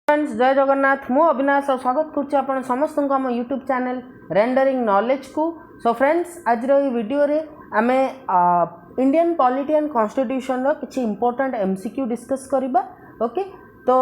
Friends जय जगन्नाथ मु अविनाश और स्वागत करुच्ची समस्त को आम यूट्यूब चैनल रेंडरिंग नॉलेज को। सो फ्रेंड्स आज वीडियो रे आमे इंडियन पॉलिटी एंड कॉन्स्टिट्यूशन रो किछि इंपोर्टेंट एमसीक्यू डिस्कस करिबा। ओके तो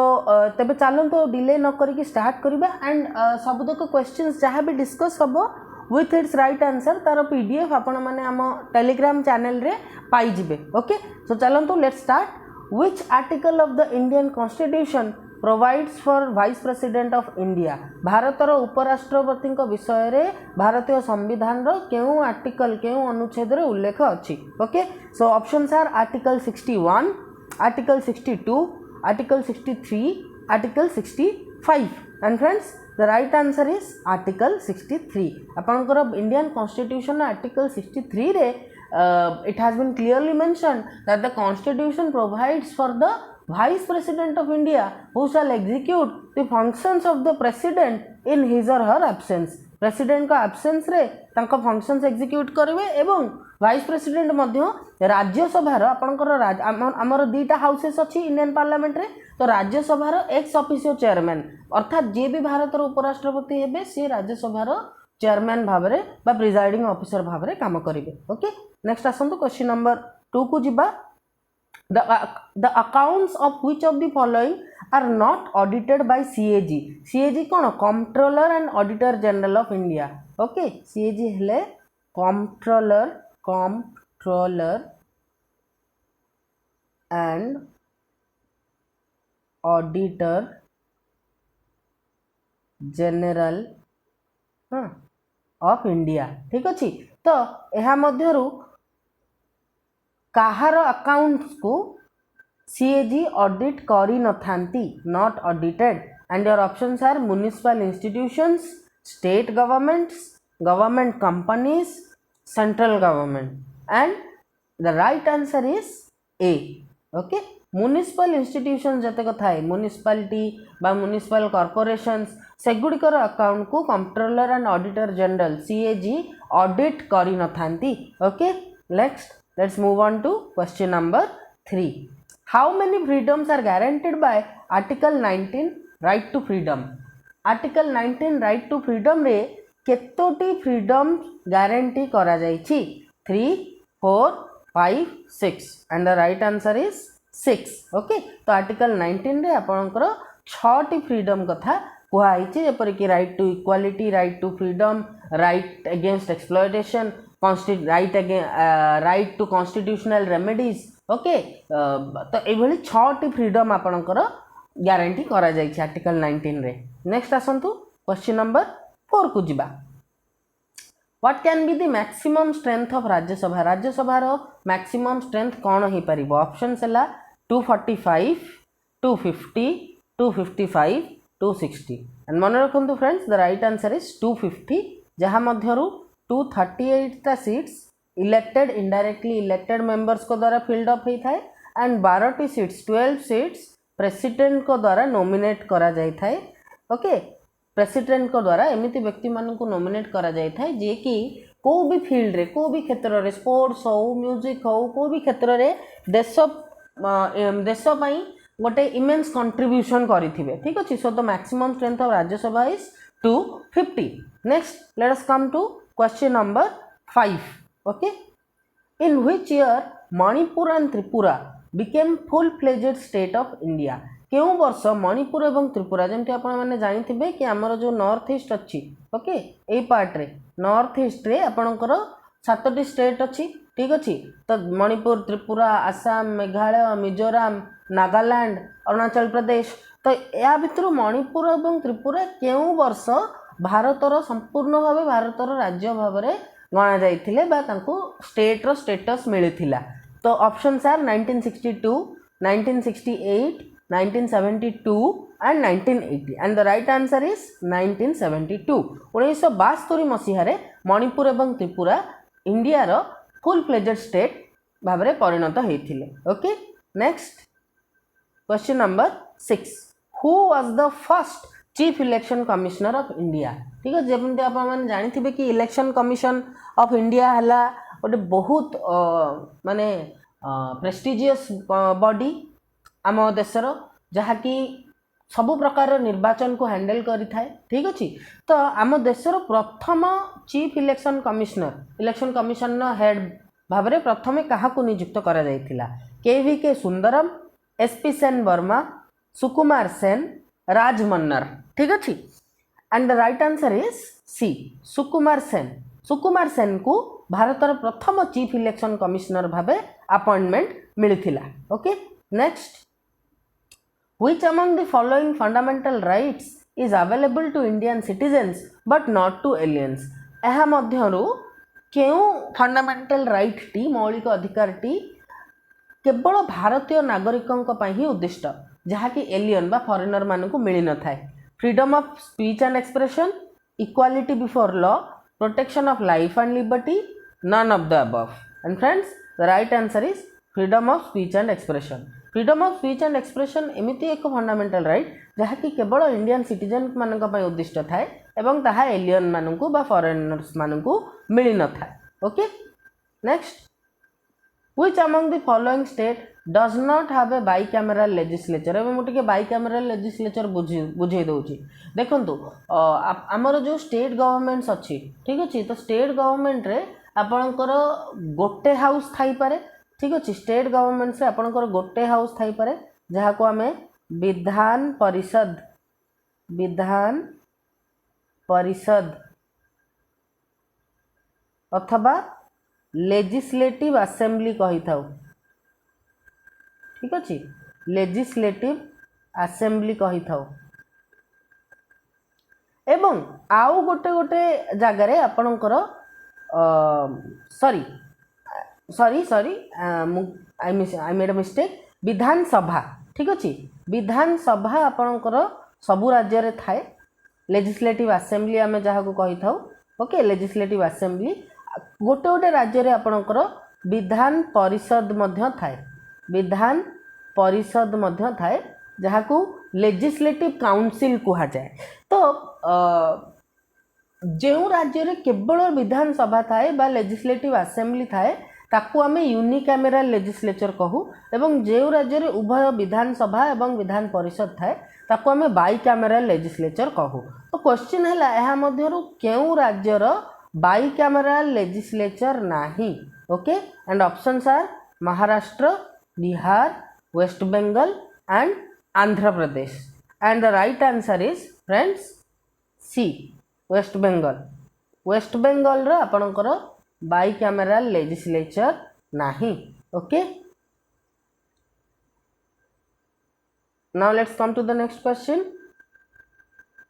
तबे चलन तो डिले न करिक स्टार्ट करिबा एंड सबुदक क्वेश्चंस जहाँ भी डिस्कस हबो विथ इट्स राइट आंसर तार पीडीएफ आपण माने आम टेलीग्राम चैनल रे पाई जिबे। ओके सो चलन तो let's start. Which article of the Indian Constitution provides for Vice President of India? भारतर उपराष्ट्रपति विषय रे भारतीय संविधान रो केउ आर्टिकल केउ अनुच्छेद रे उल्लेख अछि। Okay so options are article 61, article 62, article 63, article 65 and friends the right answer is article 63। आपनकर इंडियन कॉन्स्टिट्यूशन आर्टिकल 63 रे it has been clearly mentioned that the constitution provides for the vice president of India who shall execute the functions of the president in his or her absence। president का absence रे तांका functions execute करिवे एवं vice president मध्य राज्यसभा रो आपनकर हमर दीटा houses अछि Indian parliament रे तो राज्यसभा रो एक्स ऑफिशियो चेयरमैन अर्थात जे भी भारत रो उपराष्ट्रपति हेबे से राज्यसभा रो चेयरमैन भावरे बा प्रिजाइडिंग ऑफिसर भावरे काम करिवे। ओके नेक्स्ट आसंतु क्वेश्चन नंबर 2 को जिबा। the accounts of which of the following are not audited by CAG? CAG कोन controller and auditor general of India. Okay CAG हेले controller and auditor general of India. ठीक अच्छी तो यह मध्यरु काहार अकाउंट्स को सीएजी ऑडिट करी न थांती not audited and your options are municipal institutions, state governments, government companies, central government and the right answer is A. Okay municipal institution जतक थाए म्युनिसिपालिटी बा म्युनिसिपल कॉर्पोरेशंस सेगुड़िकर अकाउंट को controller and auditor general CAG audit करी न थांती। Okay next let's move on to question number 3। How many freedoms are guaranteed by article 19 right to freedom? Article 19 right to freedom रे केतोटी freedom guarantee करा जायछि? 3, 4, 5, 6 and the right answer is 6। Okay तो article 19 रे आपनकर 6टी freedom कथा कुहाई जेपरिक right to equality, right to freedom, right against exploitation, right to constitutional remedies. Okay तो ये 6टी फ्रीडम आपनकर गारंटी करा जायछि आर्टिकल 19 रे। नेक्स्ट आसंतु क्वेश्चन नंबर 4 को जिबा। What can be the maximum strength of Rajya Sabha? Rajya Sabha रो मैक्सिमम स्ट्रेंथ कौन हो पारिबो? ऑप्शंस हला 245, 250, 255, 260 एंड मन रखु friends the right answer is 250 जहाँ मध्यरु 238 ता seats elected indirectly elected members को द्वारा फिल्ड अप होता है एंड 12टी सीट्स 12 सीट्स प्रेसिडेंट को द्वारा नॉमिनेट करा जाय थाए। ओके प्रेसिडेंट को द्वारा एमिति व्यक्ति मान को नॉमिनेट करा जाय थाए जे कि को भी फील्ड रे को भी क्षेत्र रे स्पोर्ट्स हो म्यूजिक हो को भी क्षेत्र रे देश पई गोटे इमेंस कंट्रीब्यूशन करिथिबे। ठीक अछि so the maximum strength of Rajya Sabha is 250। Next let us come to question number 5। Okay in which year Manipur and Tripura became full fledged state of India? केउ वर्ष मणिपुर एवं त्रिपुरा जेमति आपण माने जानिथिबे कि हमर जो नॉर्थ ईस्ट अछि ओके ए पार्ट रे नॉर्थ ईस्ट रे आपणकर 7टी स्टेट अछि। ठीक अच्छी तो मणिपुर, त्रिपुरा, आसाम, मेघालय, मिजोराम, नागालैंड, अरुणाचल प्रदेश तो या भितर मणिपुर और त्रिपुरा केउ वर्ष भारतर संपूर्ण भाव भारतर राज्य भाव में गणा जाइथिले बा तांको स्टेट रो स्टेटस मिलिथिला। तो options are 1962, 1968, 1972 and 1980 and the right answer is 1972। 1972 मसीह मणिपुर और त्रिपुरा इंडिया रो फुल फ्लेजेड स्टेट भाव में परिणत होइथिले। Okay next question number 6। Who was the first chief election commissioner of India? ठीक है जमती आप जानी कि इलेक्शन कमिशन ऑफ इंडिया है गोटे बहुत माने प्रेस्टिजियस बॉडी आम देशर जहाँकि सबु प्रकार निर्वाचन को हैंडल करि थाए ठीक अछि। तो आम देशर प्रथम चीफ इलेक्शन कमिशन हेड भाव में प्रथमे क्या नियुक्त करा जायतिला के सुंदरम, एसपी सेन वर्मा, सुकुमार सेन, राज मन्नर ठीक अच्छे। And the right answer is C Sukumar Sen को भारतर प्रथम चीफ इलेक्शन कमिश्नर भावे अपॉइंटमेंट मिलथिला। Okay next, which among the following fundamental rights is available to Indian citizens but not to aliens. एहा मध्यरु केउ फंडामेंटल राइट टी मौलिक अधिकार टी केवल भारतीय नागरिकों ही उद्दिष्ट जहाँकि एलियन बा फॉरेनर मानू मिल न थाए। Freedom of speech and expression, equality before law, protection of life and liberty, none of the above. And friends the right answer is freedom of speech and expression. Freedom of speech and expression एमती एक fundamental right जहाँकि केवल Indian citizen मानक उद्दिष्ट थाए एवं ताहा alien मानू बा फॉरेनर्स मानू मिल न थाए। Okay next, which among the following state does not have a bicameral legislature। एवं मुझे bicameral legislature बुझे दूची देखंतु आमर जो स्टेट गवर्नमेंट्स अच्छी ठीक अच्छे। तो स्टेट गवर्नमेंट रे आपणकर गोटे हाउस थाई पारे ठीक अच्छे। स्टेट गवर्नमेंट्स रे आपणकर गोटे हाउस थाई पारे जहाँ को आमे विधान परिषद अथवा लेजिस्लेटिव असेंबली कही था ठीक अच्छे। लेजिस्लेटिव असेंबली कही था एवं आउ गोटे गोटे जगार आपणकर आई मेड अ मिस्टेक, विधानसभा ठीक अच्छे। विधानसभा आपणकर सबु राज्य रे थाए। लेजिस्लेटिव असेंबली आम जहाँ को कही था ओके। लेजिस्लेटिव असेंबली गोटे गोटे राज्य रे आपणकर विधान परिषद मध्य थाए। विधान परिषद मध्य थाए जहाँ को लेजिस्लेटिव काउंसिल कहा जाए। तो जो राज्य रे केवल विधानसभा थाए बा लेजिस्लेटिव असेंबली थाए ताकू आमे यूनिकैमेरल लेजिस्लेचर कहू एवं जो राज्य रे उभय विधानसभा एवं विधान परिषद थाए ताकू आमे बाइकैमेरल लेजिस्लेचर कहू। तो क्वेश्चन है यह मध्यरु केउ राज्यर बाइकैमेरल लेजिस्लेचर नाही। Okay and options are Maharashtra, Bihar, West Bengal and Andhra Pradesh. And the right answer is friends C West Bengal. West Bengal रे आपणकर बाइकैमेरल लेजिस्लेचर नाही। Okay now let's come to the next question.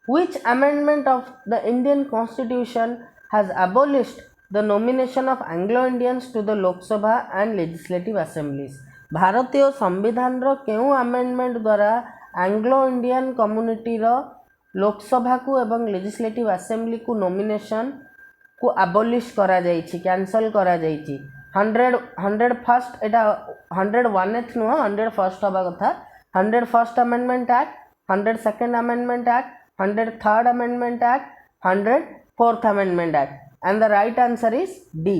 Which amendment of the Indian Constitution has abolished the nomination of Anglo-Indians to the Lok Sabha and Legislative Assemblies। भारतीय संविधान रो केउ amendment द्वारा Anglo Indian community रो लोकसभा को एवं legislative assembly को nomination को abolish करा जाइछि, कैंसल करा जाइछि। 100 फर्स्ट एटा 101th नुह 100 फर्स्ट हबा कथा। 100 first amendment act, 100 second amendment act, 100 third amendment act, 100 fourth amendment act. And the right answer is D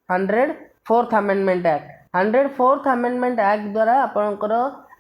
100 fourth amendment act. 100 fourth amendment act द्वारा आपनकर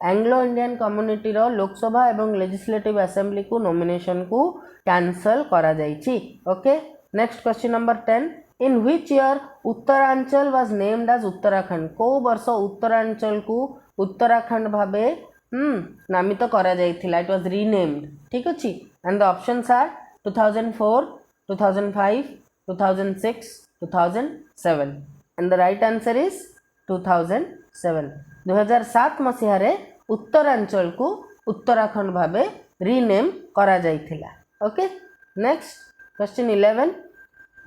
एंग्लो इंडियन कम्युनिटी रो लोकसभा एवं legislative assembly को nomination को cancel करा जाइछि। Okay next question number 10। In which year Uttaranchal was named as Uttarakhand. को वर्ष उत्तरांचल को उत्तराखंड भाबे नामित करा जाइथिला। इट वाज रीनेम्ड ठीक अछि। And the options are 2004, 2005, 2006, 2007। And the right answer is 2007। 2007 मसीह रे उत्तरांचल को उत्तराखंड भाबे रीनेम करा जाइथिला। Okay next question 11।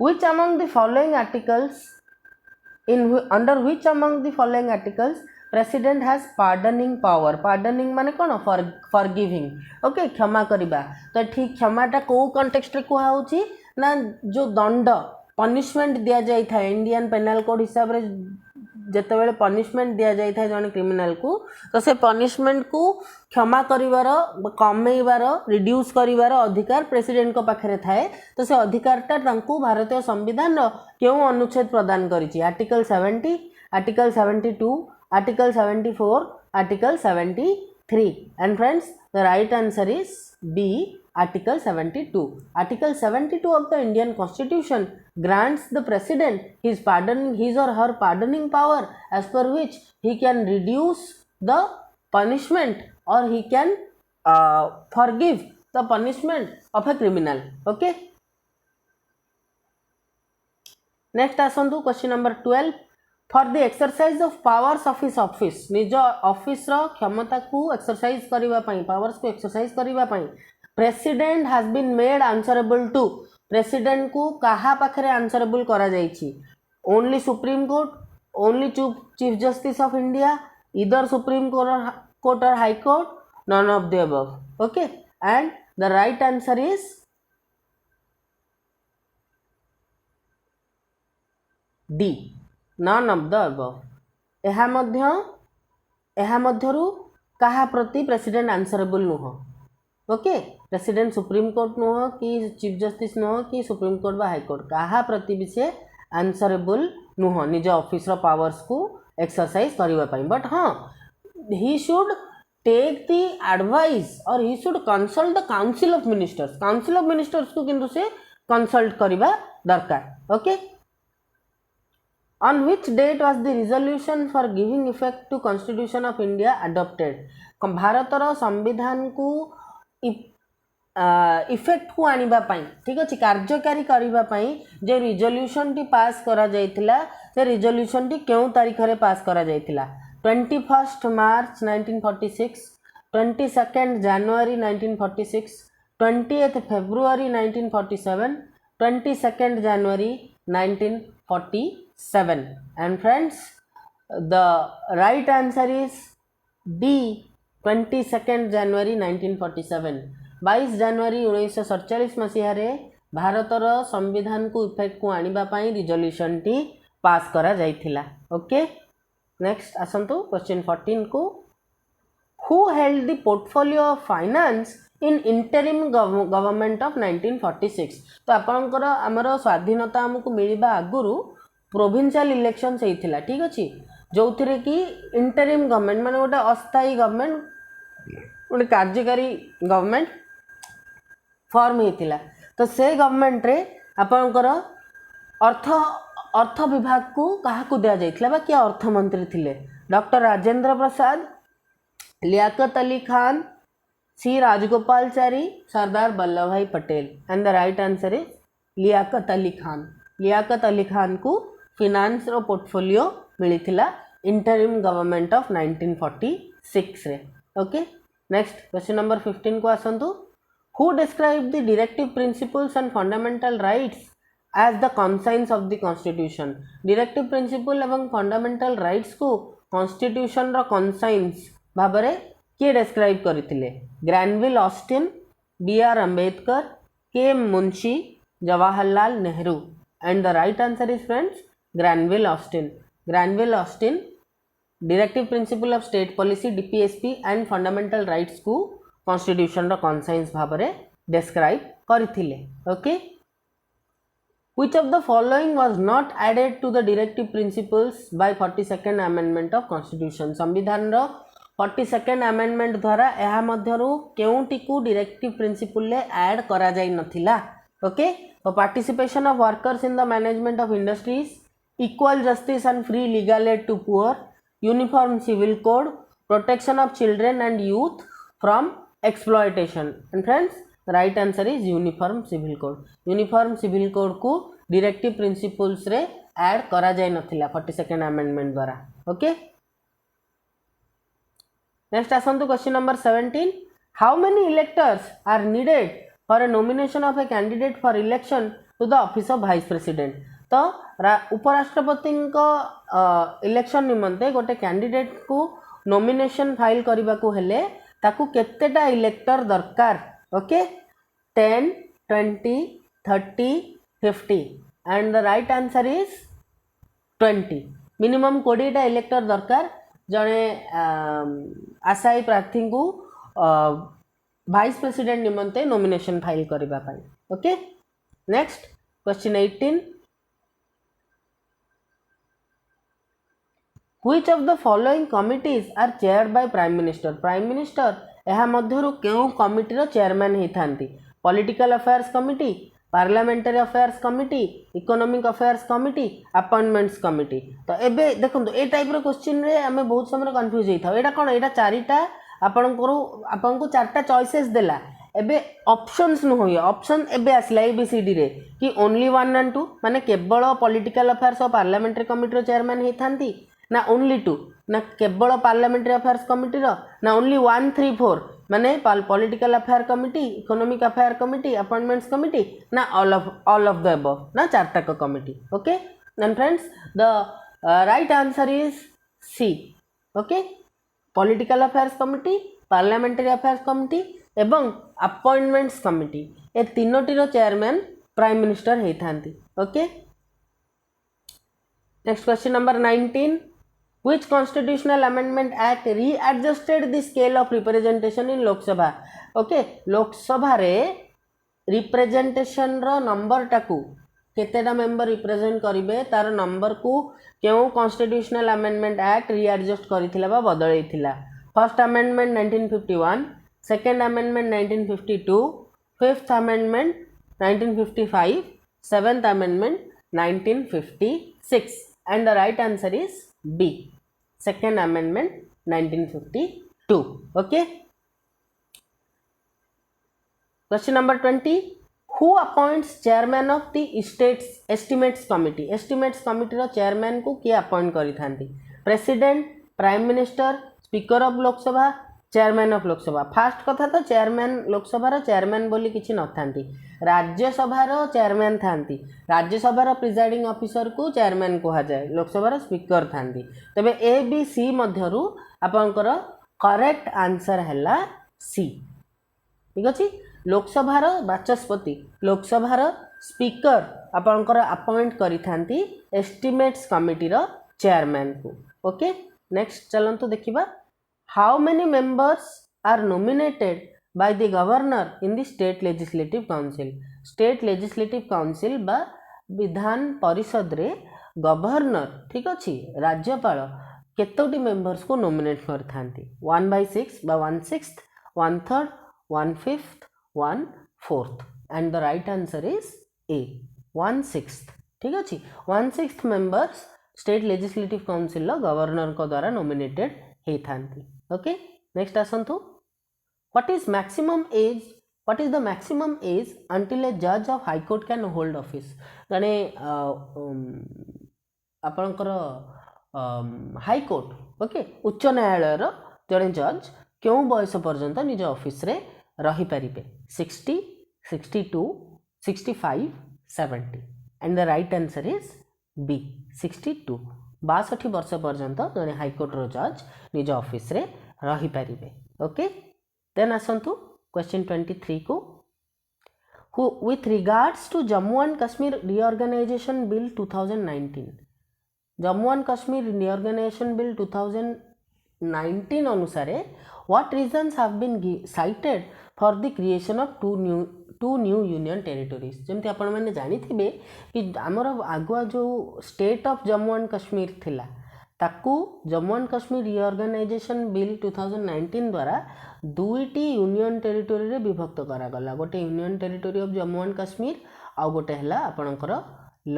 Which among the following articles under which among the following articles president has pardoning power। pardoning माने कौन forgiving ओके क्षमा करिबा। तो ठीक क्षमाटा को कॉन्टेक्स्ट रे कुहा होची ना जो दंड पनिशमेंट दिया जाई था इंडियन पेनल कोड हिसाब रे जेते बेले पनिशमेंट दिया जाई था जने क्रिमिनल को तो से पनिशमेंट को क्षमा करिवार कमेइबार रिड्यूस करिवार अधिकार प्रेसिडेंट को पाखरे थाए। तो से अधिकारटा तांकू भारतीय संविधान केउ अनुच्छेद प्रदान करिछि। Article 70, article 72, article 74, article 75 3. And friends, the right answer is B, Article 72. Article 72 of the Indian Constitution grants the President his or her pardoning power, as per which he can reduce the punishment or he can forgive the punishment of a criminal. Okay. Next asantu question number 12. For the exercise of powers of his office, निज office रो क्षमता को exercise करिवा पई, powers को exercise करिवा पई, president has been made answerable to, president को कहा पाखरे आंसरेबल करा जाईछि? Only supreme court, only chief justice of India, इधर सुप्रीम कोर्ट और high court, none of the above. Okay, and the right answer is D, none of the above. एहा मध्यरु कहा प्रति प्रेसिडेंट आंसरेबल नुह. ओके, प्रेसिडेंट सुप्रीम कोर्ट नुह कि chief justice नुह कि सुप्रीम कोर्ट बा हाई कोर्ट, कहा प्रति भी से आंसरेबल नुह निज ऑफिस रो पावर्स को एक्सरसाइज करबा पई. बट हाँ, he should take the advice or he should consult the council of ministers. Council of ministers को किंतु से कंसल्ट करबा दरकार. Okay. On which date was the resolution for giving effect to Constitution of India adopted? भारतर संविधान को effect को आनिबा पाई, ठीक अछि, कार्यकारी करिबा पाई जे रिजोल्यूशन टी पास करा जायतिला, से रिजोल्यूशन टी केउ तारीख रे पास करा जायतिला? 21 मार्च 1946, 22 जनवरी 1946, 28 फरवरी 1947, 22 जनवरी 1947. And friends, the right answer is D, 22 जनवरी 1947. 22 जनवरी 1947 मसीह रे भारतर संविधान को इफेक्ट को आनिबा पाई रिजोल्यूशन टी पास करा जाइथिला. ओके. नेक्स्ट आसंतु क्वेश्चन 14 को. Who held the portfolio of finance in interim government of 1946? तो आपनकर हमर स्वाधीनता हमको मिलिबा आगुरु प्रोविंशियल इलेक्शन से हिथिला, ठीक अछि, जो थिरे कि इंटरिम गवर्नमेंट माने गोटे अस्थायी गवर्नमेंट, गोटे कार्यकारी गवर्नमेंट फॉर्म हिथिला. तो से गवर्नमेंट रे आपनकर अर्थ विभाग को कहा को दिया जाइथिला बा किया अर्थ मंत्री थिले? Doctor Rajendra Prasad, Liaquat Ali Khan, C Rajagopalachari, Sardar Vallabhbhai Patel. And the right answer is Liaquat Ali Khan. Liaquat Ali Khan को फिनान्स रो पोर्टफोलियो मिलिथिला इंटरिम गवर्नमेंट ऑफ 1946 रे. ओके. नेक्स्ट क्वेश्चन नंबर 15 को आसंतु. Who describe the directive principles and fundamental rights as the conscience of the constitution? Directive principle एवं fundamental rights को constitution रो conscience भाबरे किए डिस्क्राइब करथिले? Granville Austin, B R Ambedkar, K Munshi, Jawaharlal Nehru. And the right answer is friends Granville Austin. Granville Austin directive principle of state policy DPSP and fundamental rights को constitution रो conscience भाबरे describe करथिले. Okay. Which of the following was not added to the directive principles by 42nd amendment of constitution? संविधान रो 42nd amendment द्वारा एहा मध्यरु केउटी को directive principle ले add करा जाई नथिला? ओके. तो participation of workers in the management of industries, equal justice and free legal aid to poor, uniform civil code, protection of children and youth from exploitation. And friends, right answer is uniform civil code. Uniform civil code को directive principles रे add करा जाय नथिला 42nd amendment द्वारा. Okay. Next आसंतु question number 17. How many electors are needed for a nomination of A candidate for election to the office of vice president? तो उपराष्ट्रपति election निमंते गोटे कैंडिडेट को नॉमिनेशन फाइल करबा को हेले ताकू केतेटा इलेक्टर दरकार? Okay. 10, 20, 30, 50. And the right answer is 20. Minimum 20टा इलेक्टर दरकार जड़े आशायी प्रार्थी को वाइस प्रेसिडेंट निमंते नॉमिनेशन फाइल करबा पाई. Okay. Next question 18. Which of the following committees are chaired by prime minister prime minister यह मध्यरु केउ कमिटीर चेयरमैन होइथांती political affairs committee parliamentary affairs committee economic affairs committee appointments committee तो एबे देखंतु ए टाइप रो क्वेश्चन रे हमें बहुत समय कंफ्यूज होइथाउ एटा कोन एटा चारिटा आपनको चारटा चॉइसेस देला एबे ऑप्शंस न होय ऑप्शन एबे आसला एबीसीडी रे कि ओनली 1 एंड 2 माने केवल पॉलिटिकल अफेयर्स और पार्लियामेंटरी कमिटी रो चेयरमैन होइथांती ना ओनली 2 ना केवल पार्लियामेंटरी अफेयर्स कमिटी रो ना ओनली 1 3 4 माने political affair committee economic affair committee appointments committee ना ऑल ऑफ द अबव ना चारटा को committee okay and friends the right answer is C okay political affairs committee parliamentary affairs committee एवं appointments committee ए तीनोटीर chairman prime minister होइथांती okay next question number 19 which constitutional amendment act readjusted the scale of representation in lok sabha okay lok sabha re representation ro number taku केतेटा member represent करिवे तार number को केउ constitutional amendment act readjust करिथिला बा बदलैथिला first amendment 1951 second amendment 1952 fifth amendment 1955 seventh amendment 1956 and the right answer is B second amendment 1952 okay question number 20 who appoints chairman of the estimates committee रो chairman को किए appoint करि थांती president prime minister speaker of Lok Sabha chairman of Lok Sabha first कथा तो chairman Lok Sabha रो chairman बोली किछि न थांती राज्यसभा रो चेयरमैन थांती राज्यसभा रो प्रिजाइडिंग ऑफिसर को चेयरमैन कहा जाए लोकसभा रो स्पीकर थांती तबे ए बी सी मध्यरु आपनकर करेक्ट आंसर हैला सी ठीक अछि लोकसभा रो बाचस्पति लोकसभा रो स्पीकर आपनकर अपॉइंट करि थांती एस्टिमेट्स कमिटी रो चेयरमैन को ओके नेक्स्ट चलंतु देखिबा how many members are nominated by the governor in the state legislative council बा विधान परिषद रे गवर्नर ठीक अच्छी राज्यपाल केतोटी मेंबर्स को नॉमिनेट कर थांती 1/6 बा 1/6 1/3 1/5 1/4 and the right answer is A 1/6 ठीक अच्छी 1/6 members state legislative council governor को द्वारा नॉमिनेटेड हे थांती ओके नेक्स्ट आसंतु What is the maximum age until a judge of high court can hold office? जाने आपनकर हाई कोर्ट ओके उच्च न्यायालय रो जड़े जज क्यों बयस पर्यंत निज ऑफिस रे रही परिबे 60 62 65 70 and the right answer is B 62 62 वर्ष पर्यंत जड़े हाई कोर्ट रो जज निज ऑफिस रे रही परिबे ओके देन आसंतु क्वेश्चन 23 को with regards to Jammu and Kashmir reorganization bill 2019 Jammu and Kashmir reorganization bill 2019 अनुसार what reasons have been cited for the creation of two new union territories जमती आपण माने जानि थिबे कि हमर आगुआ जो state of Jammu and Kashmir थिला ताकू Jammu and Kashmir reorganisation bill 2019 द्वारा दुईटी यूनियन टेरिटोरी रे विभक्त करा गला गोटे union territory of Jammu and Kashmir आ गोटे हला आपनकर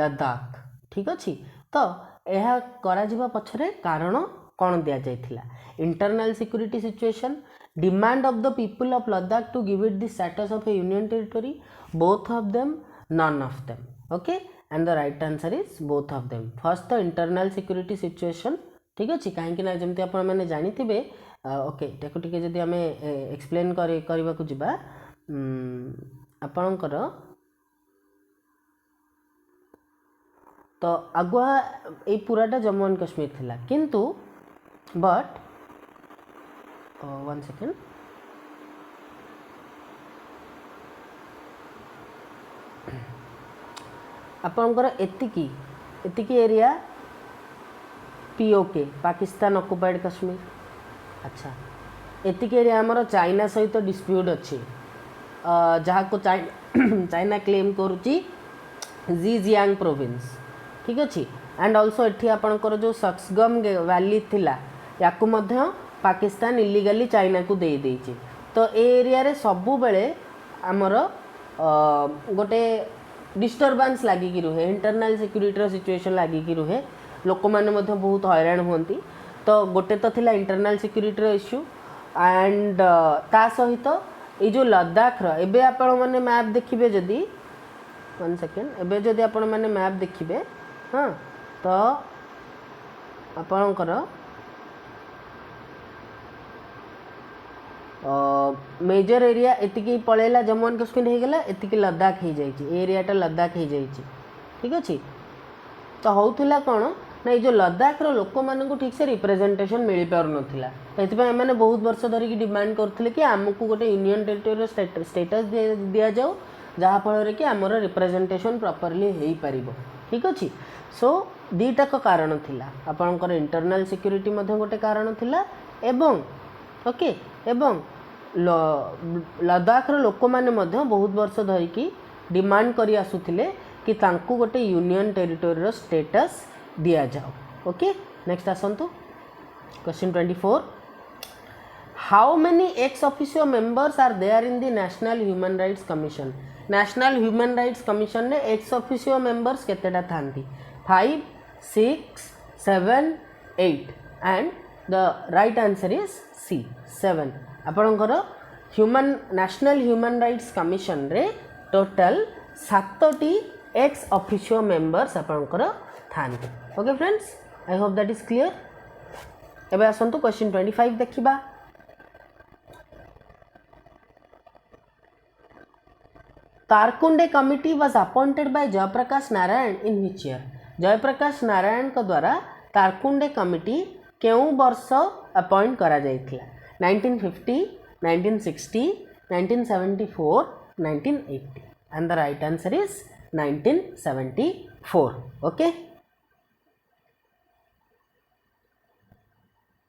लद्दाख ठीक अछि तो एहा करा जिबा पछरे कारण कोन दिया जायथिला internal security situation demand of the people of Ladakh to give it the status of a union territory both of them none of them okay and the right answer is both of them first the internal security situation ठीक अछि काहे ना जमते आपण माने जानि थिबे okay टेको टिके जदि हमें एक्सप्लेन करबा को जिबा आपनकर तो आगुआ ए पूराटा जम्मू एंड कश्मीर थिला किंतु बट वन सेकेंड आपनकर एतिकी area PoK Pakistan occupied Kashmir अच्छा एतिकी एरिया हमर चाइना सहित डिस्प्यूट अच्छी जहाँ को चाइना क्लेम करुच्ची जीजियांग प्रोविंस ठीक अच्छे एंड ऑल्सो एठी आपणकर जो सक्सगम वैली थिला याकू मध्य पाकिस्तान इलीगली चाइना को दे देछि। तो ए एरिया रे सबु बेले आमर गोटे डिस्टर्बांस लगिकी रुहे, इंटरनल सिक्यूरीटी सिचुएशन लगिकी रुहे, लोक मैंने बहुत हैरान हुंती। तो गोटे तो थिला इंटरनल सिक्यूरीटी इश्यू एंड ता सहित ये जो लद्दाख रे आपण मैंने मैप देखिए जदि 1 सेकेंड एबे जदि आपण मैंने मैप देखिए हाँ तो आपणकर मेजर एरिया एतिकी पळेला जम्मू एंड कश्मीर हो गला, एतिकी लद्दाख हो जाइए, एरियाटा लद्दाख हो जाइए। ठीक अच्छे तो होउथिला कौन ना जो लद्दाख लोक मानू ठीक से रिप्रेजेंटेशन मिल पार नाला। तो मैंने बहुत वर्ष धरिकी डिमांड करते कि आमको गोटे यूनियन टेरिटोरी स्टेटस दि जाऊ जहाँफल कि आमर रिप्रेजेंटेशन प्रॉपर्ली हो पार। ठीक अच्छे सो दीटाक कारण थिला आपणकर इंटरनल सिक्यूरीटी गोटे कारण थिला एवं ओके एवं लद्दाख लोक मैंने बहुत वर्ष धरिकी डिमांड करी आसुथिले कि तांकु गोटे यूनियन टेरिटोरी स्टेटस दिया जाओ। ओके नेक्स्ट आसंतु question 24 how many ex officio members are there in the national human rights commission. National human rights commission ने एक्स ऑफिशियो मेंबर्स केतेटा थांती 5 6 7 8 and the right answer is C 7। आपणकर human national human rights commission रे total 7टी ex officio members आपणकर थांती। Okay friends I hope that is clear. एबे आसंतु क्वेश्चन 25 देखिबा। Tarkunde committee was appointed by Jayaprakash Narayan in which year. Jayaprakash Narayan को द्वारा तारकुंडे कमिटी केउं वर्ष अपॉइंट करा जायथिला 1950 1960 1974 1980 and the right answer is 1974। okay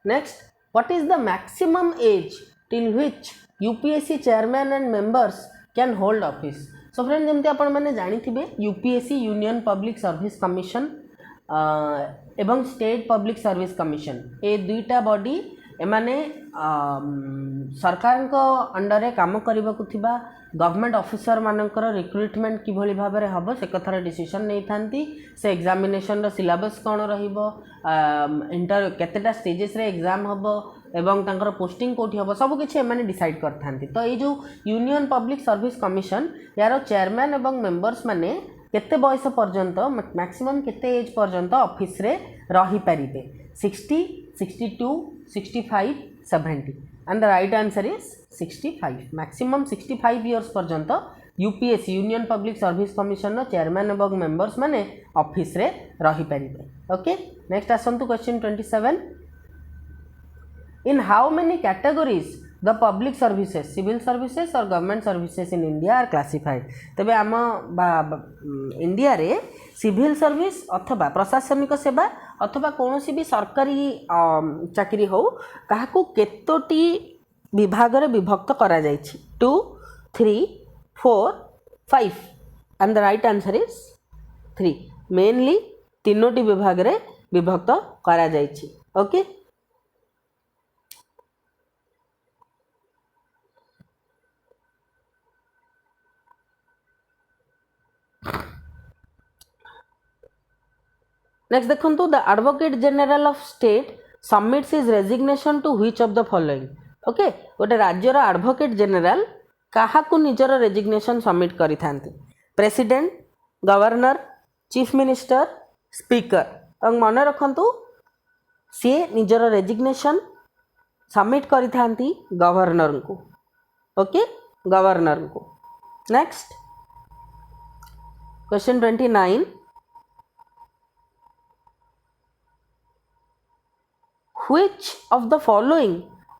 next what is the maximum age till which UPSC chairman and members can hold office। so friends जमती आपण माने जानि थिबे UPSC union public service commission एवं state public service commission ए दुईटा body एमाने सरकार को under काम करने को थिबा गवर्नमेंट ऑफिसर मानकर रिक्रुटमेंट किभली भाव में हम से कथार डिसीजन नहीं थांती से एग्जामिनेशन सिलेबस कौन रहिबो इंटर केतेटा स्टेजेस रे एग्जाम हम एवं तांकर पोस्टिंग कोठी हम सब किछि एमाने डिसाइड कर थांती। तो ये जो यूनियन पब्लिक सर्विस कमिशन यार चेयरमैन एवं मेंबर्स माने केते बयस पर्यंत मैक्सिमम केते एज पर्यंत ऑफिस रे रही परिबे 60 62 65 70 and the right answer is 65 maximum 65 years पर्यंत UPSC union public service commission नो चेयरमैन एवं मेंबर्स माने ऑफिस रे रही परिबे। ओके नेक्स्ट आसंतु question 27 in how many categories the public services civil services और government services in India are classified. तबे आम इंडिया रे सिविल सर्विस अथवा प्रशासनिक सेवा अथवा कौन भी सरकारी चाकरी हो काहाकू केतोटी विभाग रे विभक्त करा जायछि 2 3 4 5 and the right answer is 3 mainly तीनोटी विभाग रे विभक्त करा जायछि। ओके नेक्स्ट देखंतु the advocate general of state submits his resignation to which of the following. Okay गोटे राज्यर एडवोकेट जनरल काहाकू निजर रेजिग्नेशन सबमिट करि थांती president governor chief minister speaker और मन रखंतु सी निजर रेजिग्नेशन सबमिट करि थांती गवर्नर को। ओके गवर्नर को। Next question 29 which of the following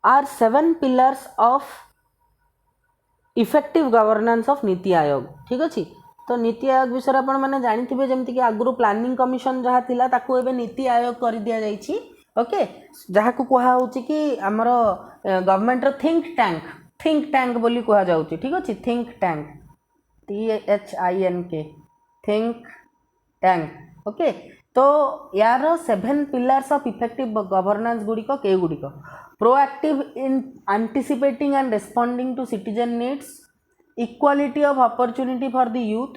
are 7 pillars of effective governance of NITI Aayog. ठीक अच्छे तो नीति आयोग विषय आपण मैंने जानी थे जमती कि आगुरी प्लानिंग कमिशन जहाँ थिला ताकू एबे नीति आयोग कर दिया जाइछि। ओके जहाँ को कहा होछि कि हमर गवर्नमेंट रो थिंक टैंक बोली कहा जाउछि। ठीक अच्छे think tank THINK think tank. Okay तो यार 7 पिलर्स ऑफ इफेक्टिव गवर्नेंस गुड़िक के गुड़िक proactive in anticipating and responding to citizen needs, equality of opportunity for the youth,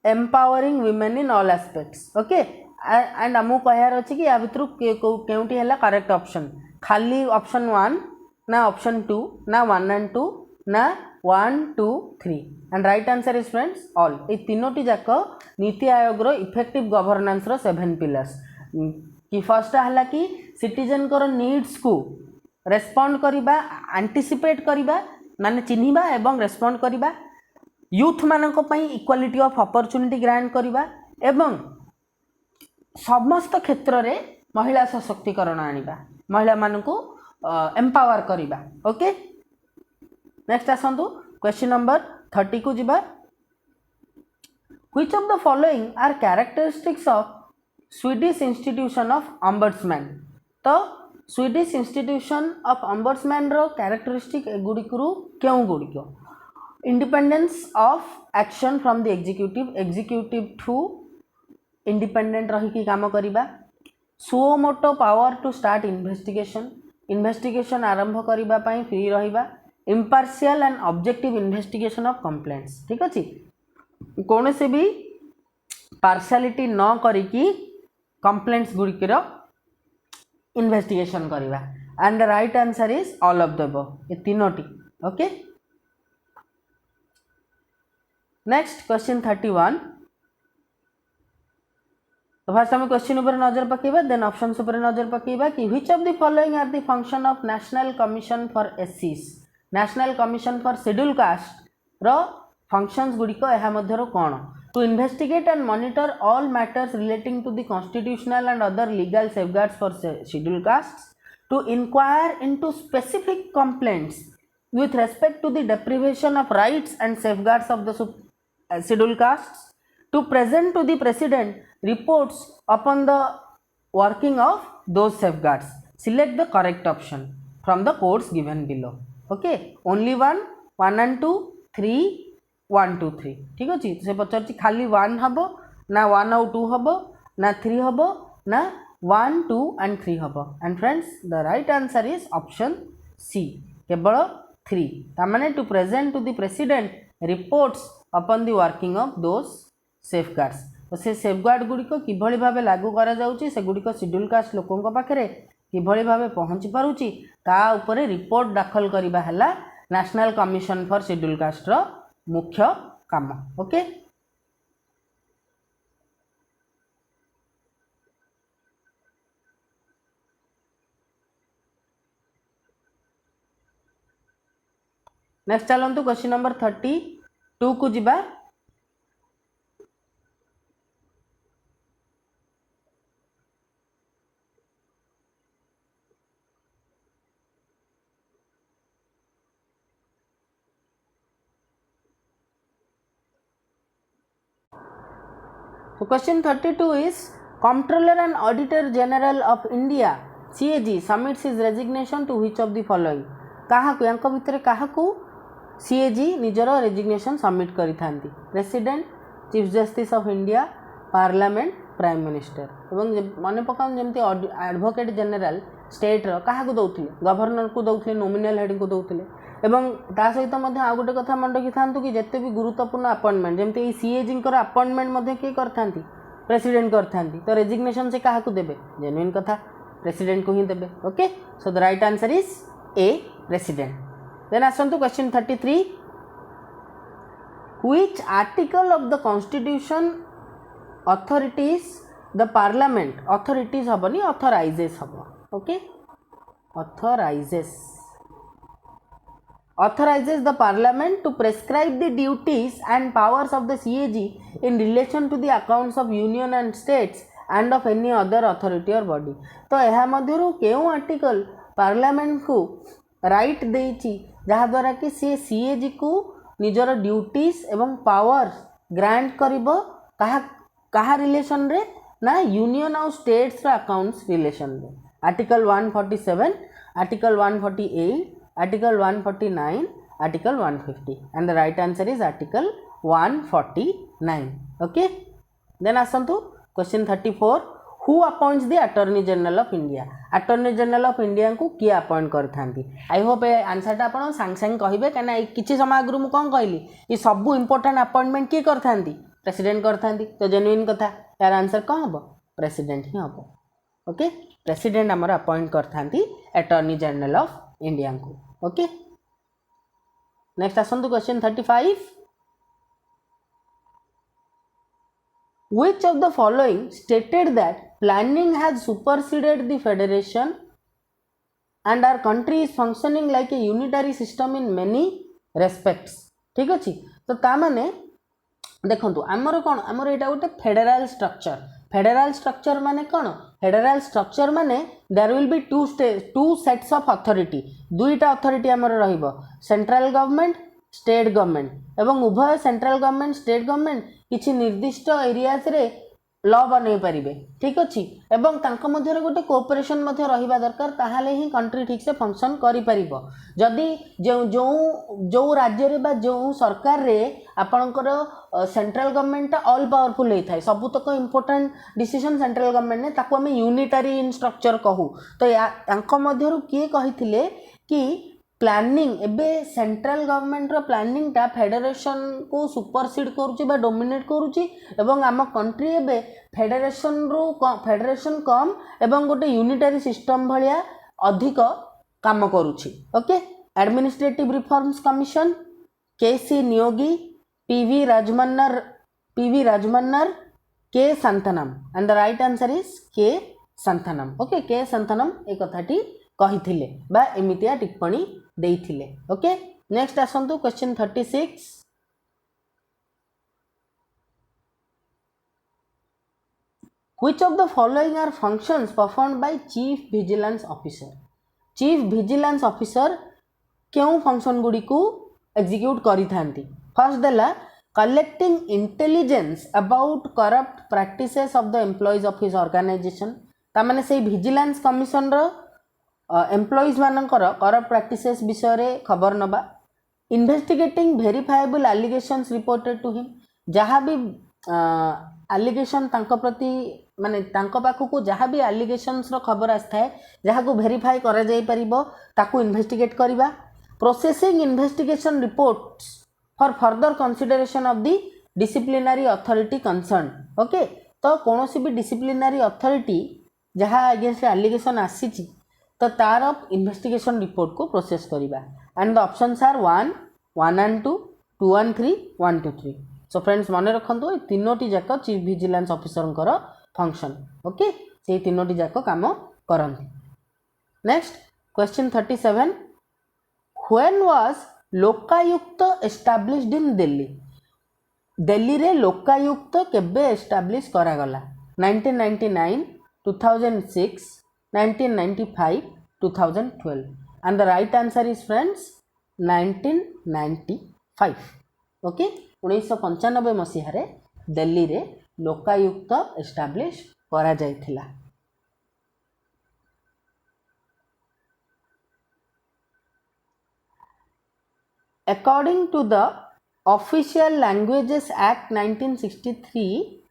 empowering women in all aspects. Okay and आमको कहार अच्छे कि या भितर केउटी है करेक्ट ऑप्शन, खाली ऑप्शन 1 ना ऑप्शन 2 ना 1 एंड 2 ना 1 2 3 and right answer is friends all. ये तीनोटी जाक नीति आयोग रो इफेक्टिव गवर्नेंस रो 7 पिलर्स कि फर्स्ट है कि सिटीजन को नीड्स को रेस्पॉन्ड करिबा, एंटिसिपेट करिबा माने चिन्हिबा एवं रेस्पॉन्ड करिबा, यूथ मानक पई इक्वालिटी ऑफ अपॉर्चुनिटी ग्रांट करिबा एवं समस्त क्षेत्र रे महिला सशक्तिकरण आनिबा, महिला मानकू एम्पावर करिबा। ओके नेक्स्ट आसंतु क्वेश्चन नंबर 30 को जिबा। Which of the following are characteristics of Swedish institution of ombudsman. तो स्वीडिश इंस्टीट्यूशन ऑफ ऑम्बड्समैन रो कैरेक्टरिस्टिक गुड़िकरू क्यों गुड़िक, independence of action from the executive ठू इंडिपेंडेंट रही काम करिबा, suo motu power to start investigation आरंभ करिबा पई फ्री रहिबा, impartial and objective investigation of complaints. ठीक अच्छे कौन से भी पार्शियलिटी न करिकी कंप्लेंट्स गुड़िकर इन्वेस्टिगेशन करिबा and the right answer is all of the above, ये तीनोटी। Okay next question 31। तो फर्स्ट हम क्वेश्चन ऊपर नजर पकेबा देन ऑप्शंस ऊपर नजर पकेबा कि which of the following are the function of national commission for एससीज। National commission for schedule caste रो फंक्शंस गुड़िक यह मध्यरो कौन, to investigate and monitor all matters relating to the constitutional and other legal safeguards for schedule castes, to inquire into specific complaints with respect to the deprivation of rights and safeguards of the scheduled castes, to present to the president reports upon the working of those safeguards. Select the correct option from the codes given below. Okay, only 1 and 2 3 1 2 3 ठीक अच्छे से पचार खाली 1 हम ना 1 और 2 हम ना 3 हम ना 1 2 and 3 हम and friends the right answer is option C केवल 3 तामाने to present to the president reports upon the working of those safeguards. तो से सेफगार्ड गुड़िक किभली भाव लागू करा जाउची से गुड़िक शेड्यूल कास्ट लोकों पाखे किभली भाव पहुँची पारुची ता उपरे रिपोर्ट दाखल करिबा हला national commission for schedule caste रो मुख्य काम। ओके नेक्स्ट चलतु क्वेश्चन नंबर 32 को जिबा। So question 32 is Comptroller and Auditor General of India CAG submits his resignation to which of the following। काहाकु यांको भितरे काहाकु CAG निजर रेजिग्नेशन सबमिट करि थांती, president, chief justice of India, parliament, prime minister. एवं मन पकाउन जेमती एडवोकेट जनरल स्टेट रो काहाकु दउथिले, गवर्नर को दउथिले, नॉमिनल हेड को दउथिले। एवं ता सहित मध्य आ गोटे कथा मन रखि थांतु कि जते भी गुरुत्वपूर्ण अपॉइंटमेंट जेमती ई CAG कर अपॉइंटमेंट मध्य के करथांती, प्रेसिडेंट करथांती। तो रेजिग्नेशन से काहाकु देबे, जेन्युइन कथा प्रेसिडेंट को ही देबे। Okay so the right answer is A president. Then आसंतु question 33 which article of the constitution authorities the parliament, authorities हबनी ऑथराइजेस हबो। Okay authorizes the parliament to prescribe the duties and powers of the CAG in relation to the accounts of union and states and of any other authority or body। तो यह मध्यरु केउ article parliament को right देछि जहा द्वारा कि से CAG को निजर ड्यूटीज एवं पावर्स ग्रांट करिबो कहा रिलेशन रे ना यूनियन और स्टेट्स रा अकाउंट्स रिलेशन रे। Article 147, article 148, article 149, article 150 and the right answer is article 149। okay then asantu question 34 who appoints the attorney general of India attorney general of India को किए appoint करथांती I hope ए answer टा आपण सांग सांग कहिबे कना किछि समय आगु मु कोन कहली ये सब इंपोर्टेंट अपॉइंटमेंट किए करथांती प्रेसिडेंट करथांती तो जेन्युइन कथा यार आंसर कौन हबो प्रेसिडेंट ही हबो ओके प्रेसिडेंट हमर अपॉइंट करथांती अटॉर्नी जनरल ऑफ इंडिया को ओके नेक्स्ट आसंतु question 35 Which of the following stated that planning has superseded the federation and our country is functioning like a unitary system in many respects ठीक अच्छी तो ता माने देखंतु आमर कोन आमर एटा गोटे फेडरल स्ट्रक्चर माने कोन फेडरल स्ट्रक्चर माने there will be two sets of authority दुईटा अथॉरिटी आमर रहिबो सेंट्रल गवर्नमेंट स्टेट गवर्नमेंट एवं उभय सेंट्रल गवर्नमेंट स्टेट गवर्नमेंट किसी निर्दिष्ट एरियास रे लॉ बनै पारिबे ठीक अच्छी एवं तांको मध्यरे गोटे कोऑपरेशन मध्य रहिबा दरकार ताहाले ही कंट्री ठीक से फंक्शन करि परिबो जदी जो जो राज्य रे बा जो सरकार रे आपनकर सेंट्रल गवर्नमेंट ऑल पावरफुल हे थाए सबुतक इंपोर्टेंट डिसीजन सेंट्रल गवर्नमेंट ने ताको हम यूनिटरी इन स्ट्रक्चर कहू तो तांको मध्यरु किए कहिथिले कि प्लानिंग एबे सेंट्रल गवर्नमेंट रो प्लानिंग टा फेडरेशन को सुपरसीड करूची बा डोमिनेट करूची एवं आम कंट्री एबे फेडरेशन कम एवं गोटे यूनिटरी सिस्टम भलिया अधिक काम करूची okay administrative reforms commission K C Neogy P V Rajamannar K Santhanam and the right answer is K Santhanam okay के संतनम एक कथाटी कहिथिले बा एमितिया टिप्पणी देइथिले ओके नेक्स्ट आसंतु question 36 Which of the following are functions performed by chief vigilance officer क्यों फंक्शन गुडी को एग्जीक्यूट करि थांती फर्स्ट देला collecting intelligence about corrupt practices of the employees of his organization ता माने से विजिलेंस कमिशन रो एम्प्लॉइज मानकर करप्ट प्रैक्टिसेस विषय रे खबर नबा investigating verifiable allegations reported to him जहाँ भी एलिगेशन तांको प्रति माने तांको पाखु को जहाँ भी एलिगेशंस रो खबर आस्थाए जहाँ को वेरीफाई करा जाई परिबो ताकू इन्वेस्टिगेट करिबा processing investigation reports for further consideration of the disciplinary authority concern okay तो कोनोसी भी डिसिप्लिनरी अथॉरिटी जहाँ अगेंस्ट एलिगेशन आसीची तो तार इन्वेस्टिगेशन रिपोर्ट को प्रोसेस करिबा and the options are 1 and 2 2 and 3 1 to 3 so friends मन रखंतु ए तीनोटी जाक chief vigilance officer function okay से तीनोटी जाक काम करंती next question 37 when was Lokayukta established इन दिल्ली रे लोकायुक्त केबे एस्टैब्लिश करा गला 1999 2006 1995 2012 and the right answer is friends 1995 okay 1995 मसीह रे दिल्ली रे लोकायुक्त एस्टैब्लिश करा जायथिला according to the Official Languages Act 1963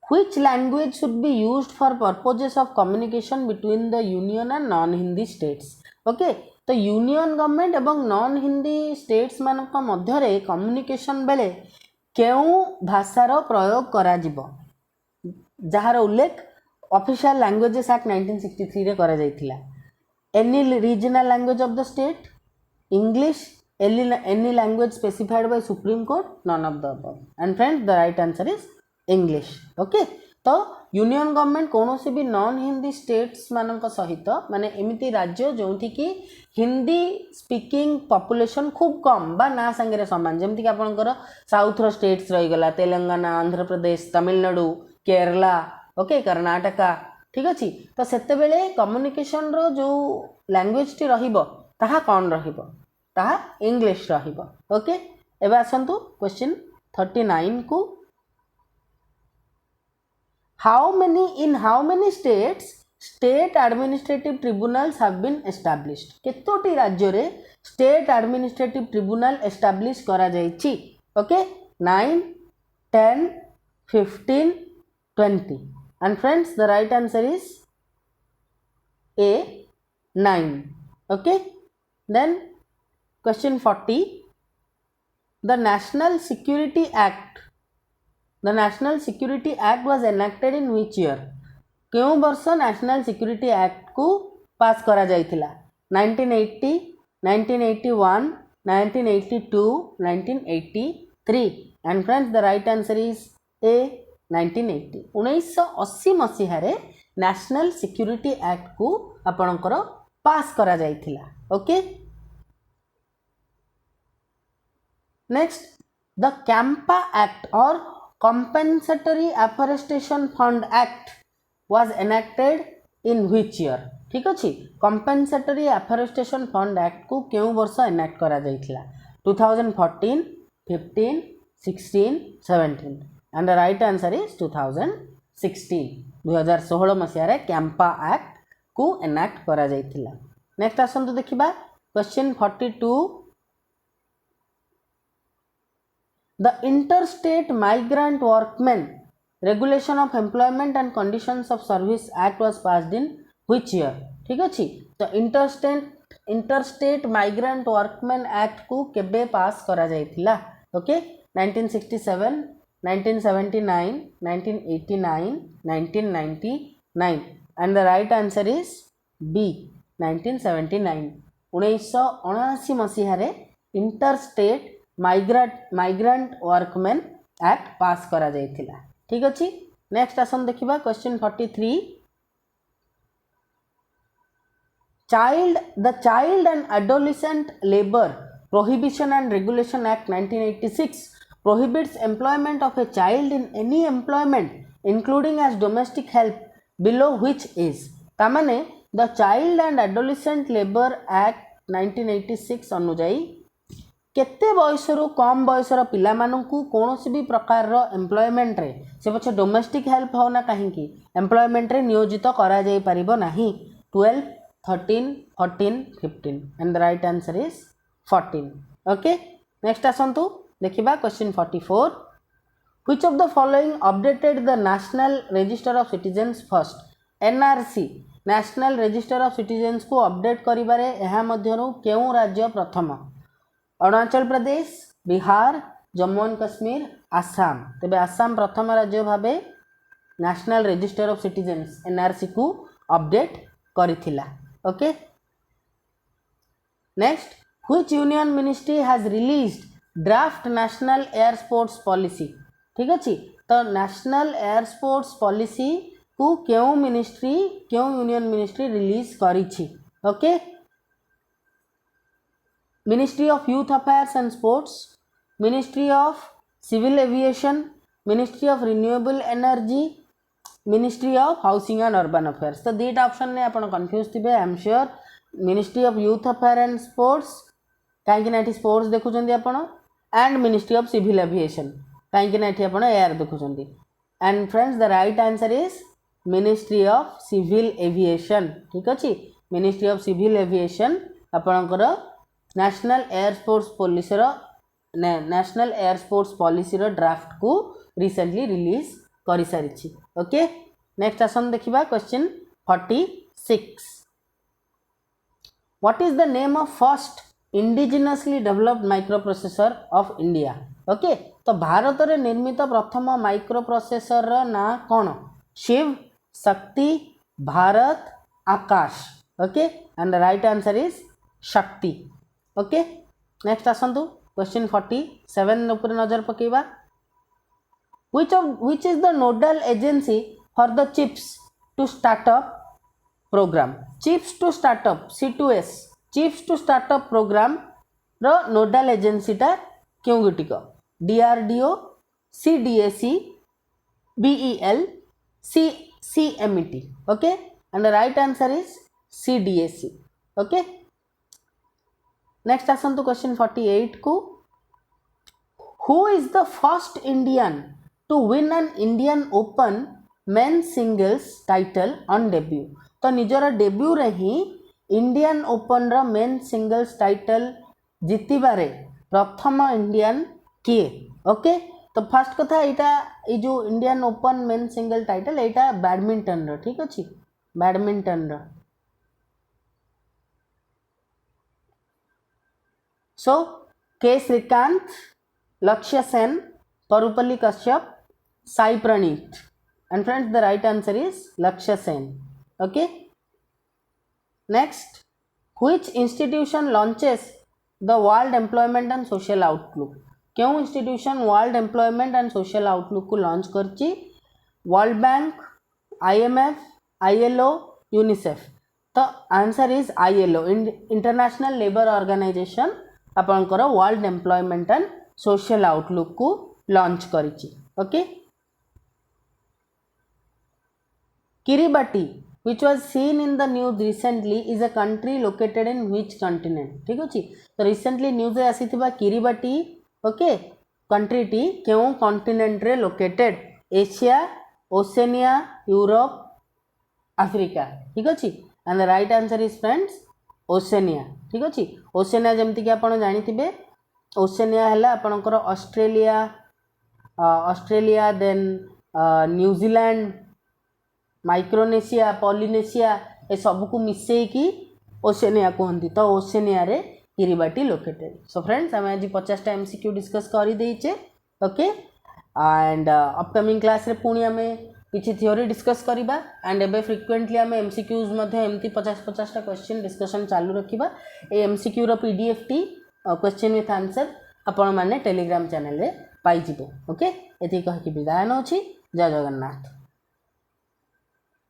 which language should be used for purposes of communication between the union and non-Hindi states okay तो union government एवं non Hindi states मानक मध्यरे communication बेले केउ भाषार प्रयोग करा जिवो जहार उल्लेख ऑफिशियल लैंग्वेजेस एक्ट 1963 रे करा जायथिला any regional language of the state English any language specified by supreme court none of the above and friends the right answer is English okay तो यूनियन गवर्नमेंट कौन से भी नॉन हिंदी स्टेट्स मानक सहित माने एमिति राज्य जोंथि कि हिंदी स्पीकिंग पॉपुलेशन खूब कम बा ना संगे समान जेमति कि आपनकर साउथ रो स्टेट्स रही गला तेलंगाना आंध्र प्रदेश तमिलनाडु केरला ओके कर्नाटका ठीक अछि तो सेते बेले कम्युनिकेशन रो जो लैंग्वेज टी रहिबो ताहा कोन रहिबो ताहा इंग्लिश रहिबो ओके एबे आसंतु क्वेश्चन 39 को how many states state administrative tribunals have been established केतोटी राज्य रे state administrative tribunal establish करा जायछि okay 9 10 15 20 and friends the right answer is A 9. Okay, then question 40, the National Security Act was enacted in which year? केउं वर्ष national security act को पास करा जाइथिला? 1980, 1981, 1982, 1983, and friends the right answer is A 1980. 1980 मसीह रे national security act को आपणकर pass करा जाइथिला. Okay, next the CAMPA act और compensatory afforestation fund act was enacted in which year? ठीक अछि, compensatory afforestation fund act को केउ वर्ष enact करा जाइथिला? 2014, 15, 16, 17, and the right answer is 2016. 2016 मसीह रे कैंपा एक्ट को enact करा जाइथिला. नेक्स्ट आसंतु देखिबा question 42, the Interstate Migrant Workmen Regulation of Employment and Conditions of Service Act was passed in which year? ठीक अछि, तो Interstate Migrant Workmen Act को केबे पास करा जाइथिला? Okay, 1967, 1979, 1989, 1999, and the right answer is B 1979. 1979 मसीह रे इंटरस्टेट माइग्रेंट वर्कमैन एक्ट पास करा जाइथिला. ठीक अछि, नेक्स्ट आसन देखिबा question 43, the child and adolescent labour prohibition and regulation act 1986 prohibits employment of a child in any employment including as domestic help below which is? तामाने the child and adolescent labour act 1986 अनुଯାयी केते बयसरू कम बयसर पिला मानकू कोनोसी भी प्रकार रो employment रे से पछे डोमेस्टिक हेल्प होना काहेकि एम्प्लॉयमेंट रे नियोजित करा जाई परिबो नाही. 12, 13, 14, 15, and the right answer is 14. Okay, next आसंतु देखिबा question 44, which of the following updated the National Register of Citizens first? NRC national register of citizens को अपडेट करिबारे एहा मध्यरु केउ राज्य प्रथम? अरुणाचल प्रदेश, बिहार, जम्मू एंड कश्मीर, आसाम. तेबे आसाम प्रथम राज्य भाबे national register of citizens NRC को अपडेट करिथिला. Okay, next, which union ministry has released draft national air sports policy? ठीक अछि, तो नेशनल एयर स्पोर्ट्स पॉलिसी को केउ यूनियन मिनिस्ट्री रिलीज करिछि? Okay, ministry of youth affairs and sports, ministry of civil aviation, ministry of renewable energy, ministry of housing and urban affairs. तो दीटा option ने आपण कंफ्यूज थिबे, I am sure. Ministry of youth affair and sports काहेकि ना sports देखुचंदी आपण, and ministry of civil aviation काहेकि ना आपण एयर देखुचंदी. And friends the right answer is ministry of civil aviation. ठीक अछि, मिनिस्ट्री ऑफ सिविल एविएशन आपणकर नेशनल एयर स्पोर्ट्स पॉलिसी रो ड्राफ्ट को रिसेंटली रिलीज करि सारिछि. ओके, नेक्स्ट आसन देखिबा question 46, what is the name of first indigenously developed microprocessor of India? Okay, तो भारत रे निर्मित प्रथम माइक्रोप्रोसेसर रो ना कोन? Shiv, Shakti, Bharat, Akash. Okay, and the right answer is Shakti. Okay, next आसंतु क्वेश्चन 47 ऊपर नजर पकेबा. which is the nodal agency for the CHIPS to startup program? CHIPS to startup, C2S, CHIPS to startup program रो नोडल एजेंसी टा क्यों गुटिक? DRDO, CDAC, BEL, CMET. Okay, and the right answer is CDAC. Okay, next आसंतु question 48 को, who is the first Indian to win an Indian Open men's singles title on debut? तो निजर debut रे ही Indian open रो mains singles title जीतिबारे प्रथम Indian किए? Okay, तो first कथा ये जो Indian open men single title यहाँ बैडमिंटन रो ठीक अच्छे बैडमिंटन रो सो के श्रीकांत लक्ष्य Sen Parupalli Kashyap Sai Praneeth and friends the right answer is Lakshya Sen. Okay, next, which institution launches the World Employment and Social Outlook? क्यों institution world employment and social outlook को launch करची? World bank, IMF, ILO, UNICEF. तो answer is ILO international labour organisation आपनकर world employment and social outlook को launch करिची. Okay, Kiribati, which was seen in the news recently, is a country located in which continent? ठीक अच्छे, तो recently news आसी किरिबाटी okay country T क्यों continent रे located? Asia, Oceania, Europe, Africa. ठीक अच्छे, and the right answer is friends Oceania. ठीक अच्छे, ओसेनिया जमती कि आप जानी ओसेनिया है आपणकर Australia, Australia then New Zealand, Micronesia, Polynesia ए सब को मिसेकी ओसेनिया कहती. तो ओसेनिया रे किरिबाटी लोकेटेड. सो फ्रेंड्स आम आज 50टा MCQ डिस्कस कर देचे. ओके, एंड अपकमिंग क्लास रे पुणी आम किसी थ्योरी डिस्कस करवा एंड एबे फ्रिक्वेंटली आम MCQs एमती 50-50टा क्वेश्चन डिस्कशन चालू रखा. ए MCQ रो PDF टी क्वेश्चन विथ आंसर आपण मैंने टेलीग्राम चैनल रे पाइबे. ओके, ये कहीकि विदाय नौछि. जय जगन्नाथ.